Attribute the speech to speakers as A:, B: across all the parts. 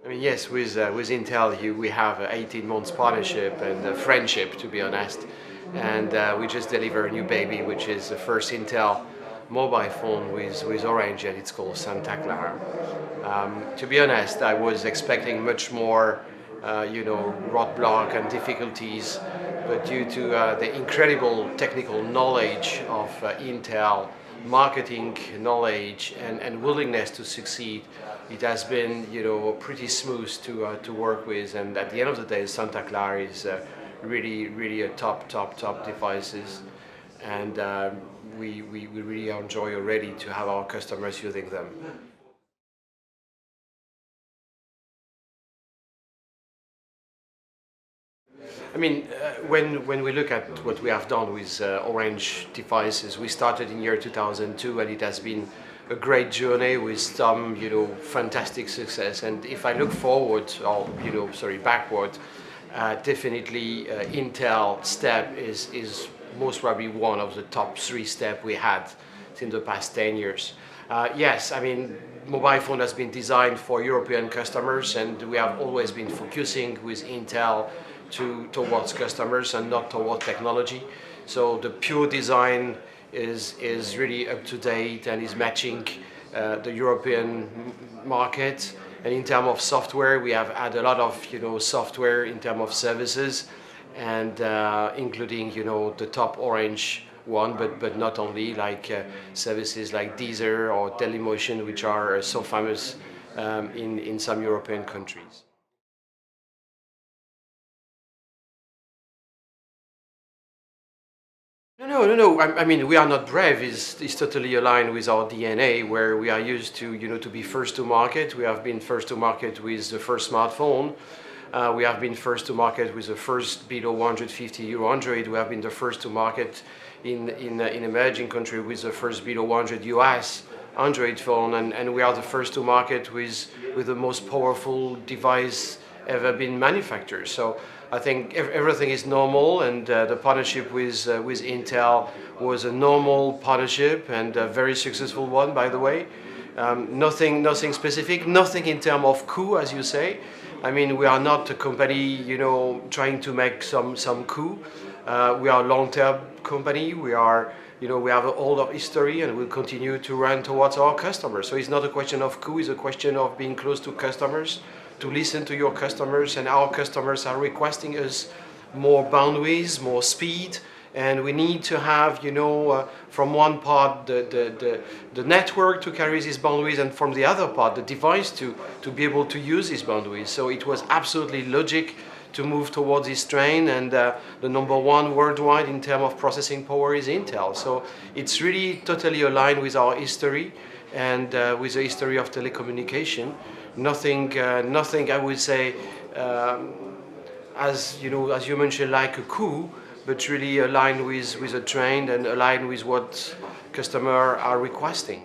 A: I mean, yes, with Intel, we have an 18 months partnership and a friendship, to be honest. And we just deliver a new baby, which is the first Intel mobile phone with Orange, and it's called Santa Clara. To be honest, I was expecting much more, roadblock and difficulties, but due to the incredible technical knowledge of Intel, marketing knowledge and willingness to succeed, it has been pretty smooth to work with. And at the end of the day, Santa Clara is really a top devices, and we really enjoy already to have our customers using them. I mean, when we look at what we have done with Orange devices, we started in year 2002, and it has been a great journey with some, fantastic success. And if I look forward, or backward, definitely Intel step is most probably one of the top three steps we had in the past 10 years. Yes, I mean, mobile phone has been designed for European customers, and we have always been focusing with Intel towards customers and not toward technology. So the pure design is really up to date and is matching the European market. And in terms of software, we have had a lot of software in terms of services, and including the top Orange one, but not only, like services like Deezer or Dailymotion, which are so famous in some European countries. No. I mean, we are not brave. It's totally aligned with our DNA, where we are used to be first to market. We have been first to market with the first smartphone. We have been first to market with the first below 150 euro Android. We have been the first to market in emerging countries with the first below 100 US Android phone, and we are the first to market with the most powerful device ever been manufactured. So I think everything is normal, and the partnership with Intel was a normal partnership and a very successful one, by the way. Nothing specific, nothing in terms of coup, as you say. I mean, we are not a company, trying to make some coup. We are a long-term company. We have an older history, and we'll continue to run towards our customers. So it's not a question of coup, it's a question of being close to customers, to listen to your customers, and our customers are requesting us more bandwidth, more speed, and we need to have, from one part the network to carry this bandwidth, and from the other part the device to be able to use this bandwidth. So it was absolutely logic to move towards this train, and the number one worldwide in terms of processing power is Intel. So it's really totally aligned with our history and with the history of telecommunication. Nothing I would say, as you mentioned, like a coup, but really aligned with a trend and aligned with what customers are requesting.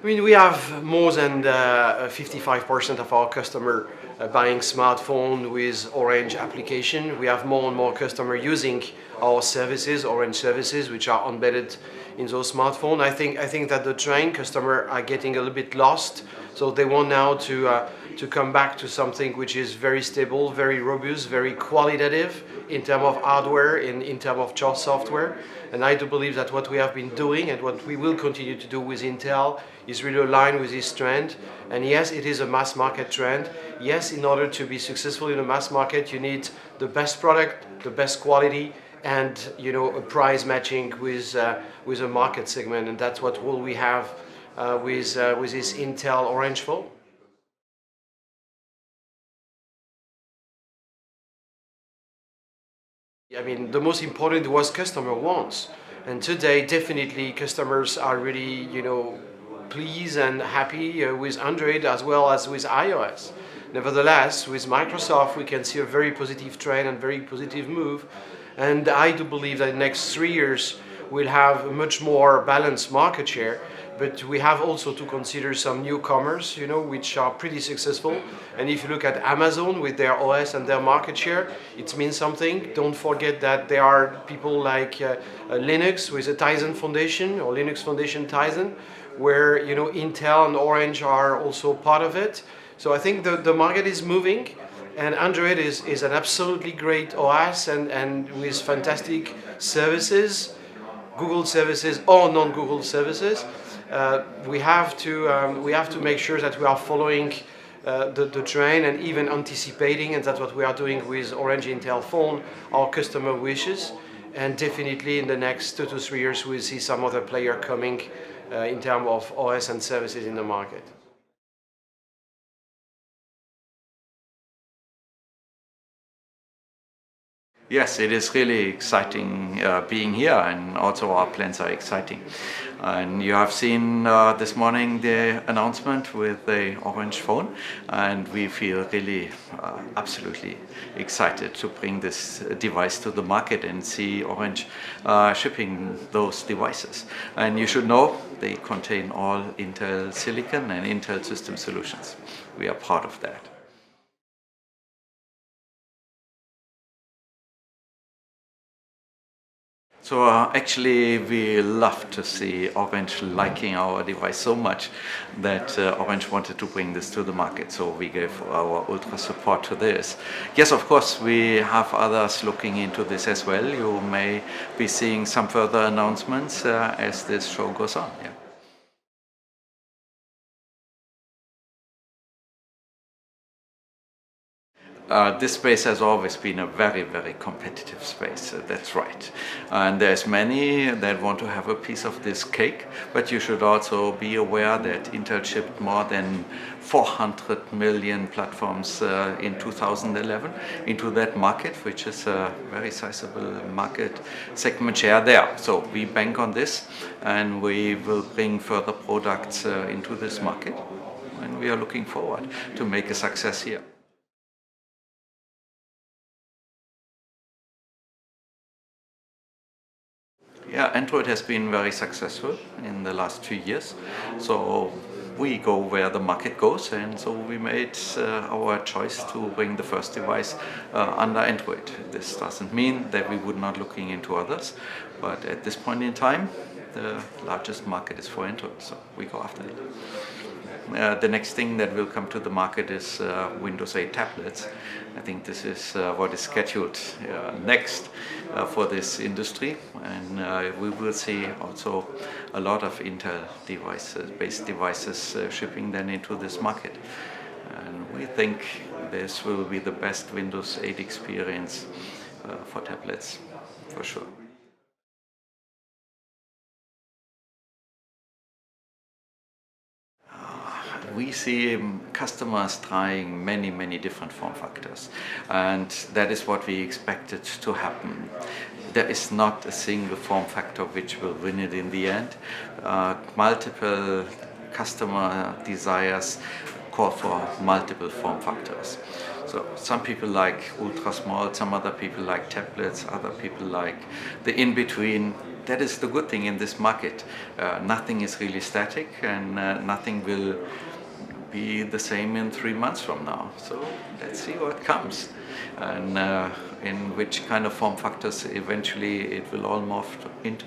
A: I mean, we have more than 55% of our customer buying smartphone with Orange application. We have more and more customers using our services, Orange services, which are embedded in those smartphones. I think that the train customer are getting a little bit lost, so they want now to come back to something which is very stable, very robust, very qualitative in terms of hardware, in terms of software. And I do believe that what we have been doing and what we will continue to do with Intel is really aligned with this trend. And yes, it is a mass market trend. Yes, in order to be successful in a mass market, you need the best product, the best quality, and a price matching with a market segment. And that's what will we have with this Intel Orange phone. I mean, the most important was customer wants. And today, definitely, customers are really, pleased and happy with Android as well as with iOS. Nevertheless, with Microsoft, we can see a very positive trend and very positive move. And I do believe that in the next 3 years, we'll have a much more balanced market share. But we have also to consider some newcomers, which are pretty successful. And if you look at Amazon with their OS and their market share, it means something. Don't forget that there are people like Linux with a Tizen Foundation, or Linux Foundation Tizen, where Intel and Orange are also part of it. So I think the market is moving, and Android is an absolutely great OS and with fantastic services, Google services or non-Google services. We have to make sure that we are following the trend and even anticipating, and that's what we are doing with Orange Intel phone, our customer wishes. And definitely in the next 2 to 3 years, we'll see some other player coming in terms of OS and services in the market.
B: Yes, it is really exciting being here, and also our plans are exciting. And you have seen this morning the announcement with the Orange phone, and we feel really absolutely excited to bring this device to the market and see Orange shipping those devices. And you should know they contain all Intel silicon and Intel system solutions. We are part of that. So actually we love to see Orange liking our device so much that Orange wanted to bring this to the market. So we gave our ultra support to this. Yes, of course, we have others looking into this as well. You may be seeing some further announcements as this show goes on. Yeah. This space has always been a very, very competitive space, that's right. And there's many that want to have a piece of this cake, but you should also be aware that Intel shipped more than 400 million platforms in 2011 into that market, which is a very sizable market segment share there. So we bank on this, and we will bring further products into this market, and we are looking forward to make a success here. Yeah, Android has been very successful in the last 2 years. So we go where the market goes, and so we made our choice to bring the first device under Android. This doesn't mean that we would not looking into others, but at this point in time, the largest market is for Android, so we go after it. The next thing that will come to the market is Windows 8 tablets. I think this is what is scheduled next for this industry, and we will see also a lot of Intel based devices shipping then into this market. And we think this will be the best Windows 8 experience for tablets, for sure. We see customers trying many different form factors, and that is what we expected to happen. There is not a single form factor which will win it in the end. Multiple customer desires call for multiple form factors. So some people like ultra small, some other people like tablets, other people like the in-between. That is the good thing in this market. Nothing is really static, and nothing will be the same in 3 months from now. So let's see what comes, and in which kind of form factors eventually it will all morph into.